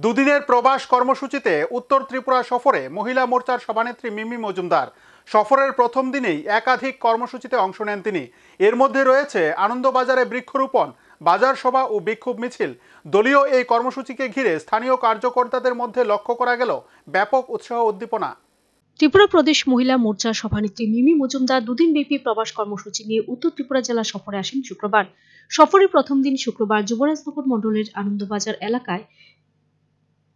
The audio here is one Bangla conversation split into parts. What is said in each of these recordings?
দুদিনের প্রবাস কর্মসূচিতে উত্তর ত্রিপুরা সফরে মহিলা মোর্চার সভানেত্রী মিমি মজুমদার। সফরের প্রথম দিনেই একাধিক কর্মসূচিতে অংশ নেন তিনি। এর মধ্যে রয়েছে আনন্দবাজারে বৃক্ষরোপণ, বাজার সভা ও বিক্ষোভ মিছিল। দলীয় এই কর্মসূচিকে ঘিরে স্থানীয় কার্যকর্তাদের মধ্যে লক্ষ্য করা গেল ব্যাপক উৎসাহ উদ্দীপনা। ত্রিপুরা প্রদেশ মহিলা মোর্চার সভানেত্রী মিমি মজুমদার দুদিনব্যাপী প্রবাস কর্মসূচি নিয়ে উত্তর ত্রিপুরা জেলা সফরে আসেন শুক্রবার। সফরের প্রথম দিন শুক্রবার যুবরাজনগর মণ্ডলের আনন্দবাজার এলাকায়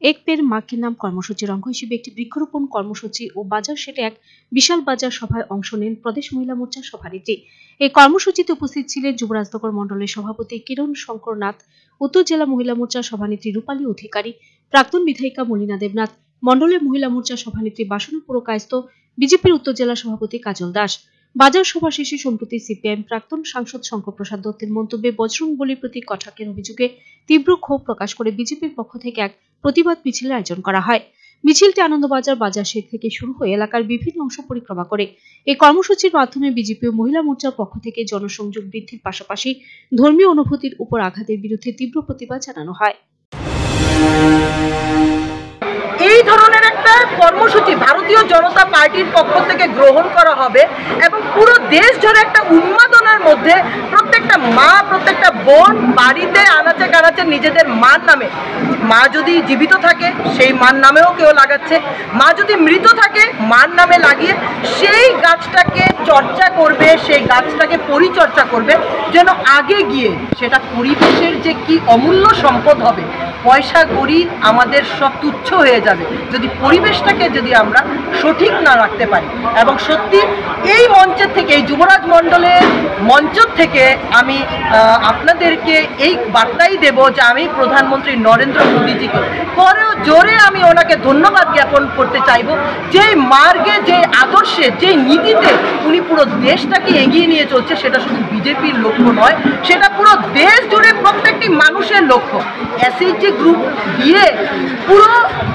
এক পের মাকে নাম কর্মসূচির অঙ্গ হিসেবে একটি বৃক্ষরোপণ কর্মসূচি ও বাজার সেটে এক বিশাল বাজার সভায় অংশ নেন প্রদেশ মহিলা মোর্চার সভানেত্রী। এই কর্মসূচিতে উপস্থিত ছিলেন যুবরাজনগর মণ্ডলের সভাপতি কিরণ শঙ্কর নাথ, উত্তর জেলা মহিলা মোর্চার সভানেত্রী রূপালী অধিকারী, প্রাক্তন বিধায়িকা মলিনা দেবনাথ, মণ্ডলের মহিলা মোর্চার সভানেত্রী বাসনা পুরকায়স্থ, বিজেপির উত্তর জেলা সভাপতি কাজল দাস। বাজার সভা শেষে সম্প্রতি সিপিআইএম প্রাক্তন সাংসদ শঙ্কর প্রসাদ দত্তের মন্তব্যে বজরংবলীর প্রতি কটাক্ষের অভিযোগে তীব্র ক্ষোভ প্রকাশ করে বিজেপির পক্ষ থেকে এক প্রতিবাদ মিছিলের আয়োজন করা হয়। মিছিলটি আনন্দবাজার বাজার শেড থেকে শুরু হয়ে এলাকার বিভিন্ন অংশ পরিক্রমা করে। এই কর্মসূচির মাধ্যমে বিজেপি ও মহিলা মোর্চার পক্ষ থেকে জনসংযোগ বৃদ্ধির পাশাপাশি ধর্মীয় অনুভূতির উপর আঘাতের বিরুদ্ধে তীব্র প্রতিবাদ জানানো হয়। এই ধরনের একটা কর্মসূচি ভারতীয় জনতা পার্টির পক্ষ থেকে গ্রহণ করা হবে এবং পুরো দেশ জুড়ে একটা উন্মাদনার মধ্যে প্রত্যেকটা মা, প্রত্যেকটা বোন বাড়িতে আনাচে কানাচে নিজেদের মার নামে, মা যদি জীবিত থাকে সেই মার নামেও কেউ লাগাচ্ছে, মা যদি মৃত থাকে মার নামে লাগিয়ে সেই গাছটাকে চর্চা করবে, সেই গাছটাকে পরিচর্যা করবে যেন আগে গিয়ে সেটা পরিবেশের যে কি অমূল্য সম্পদ হবে। পয়সা করি আমাদের সব তুচ্ছ হয়ে যাবে যদি পরিবেশটাকে যদি আমরা সঠিক না রাখতে পারি। এবং সত্যি এই মঞ্চের থেকে, এই যুবরাজ মণ্ডলের মঞ্চ থেকে আমি আপনাদেরকে এই বার্তাই দেব যে আমি প্রধানমন্ত্রী নরেন্দ্র মোদীজিকে পরেও জোরে আমি ওনাকে ধন্যবাদ জ্ঞাপন করতে চাইব, যে মার্গে, যে আদর্শে, যে নীতিতে উনি পুরো দেশটাকে এগিয়ে নিয়ে চলছে। সেটা শুধু বিজেপির লক্ষ্য নয়, সেটা পুরো দেশ জুড়ে প্রত্যেকটি মানুষের লক্ষ্য। এসএইচজি গ্রুপ দিয়ে পুরো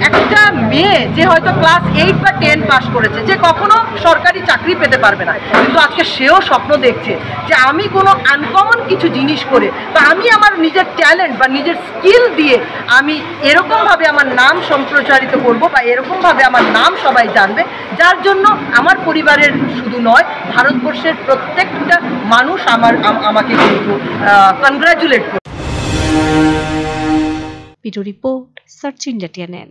একটা মেয়ে যে হয়তো ক্লাস 8 বা 10 পাস করেছে, যে কখনো সরকারি চাকরি পেতে পারবে না, কিন্তু আজকে সেও স্বপ্ন দেখছে যে আমি কোনো আনকমন কিছু জিনিস করে বা আমি আমার নিজের ট্যালেন্ট বা নিজের স্কিল দিয়ে আমি এরকমভাবে আমার নাম সম্প্রচারিত করব বা এরকমভাবে আমার নাম সবাই জানবে, যার জন্য আমার পরিবারের শুধু নয় ভারতবর্ষের প্রত্যেকটা মানুষ আমাকে কিন্তু কনগ্রাচুলেট করবে। Video report search India TNN।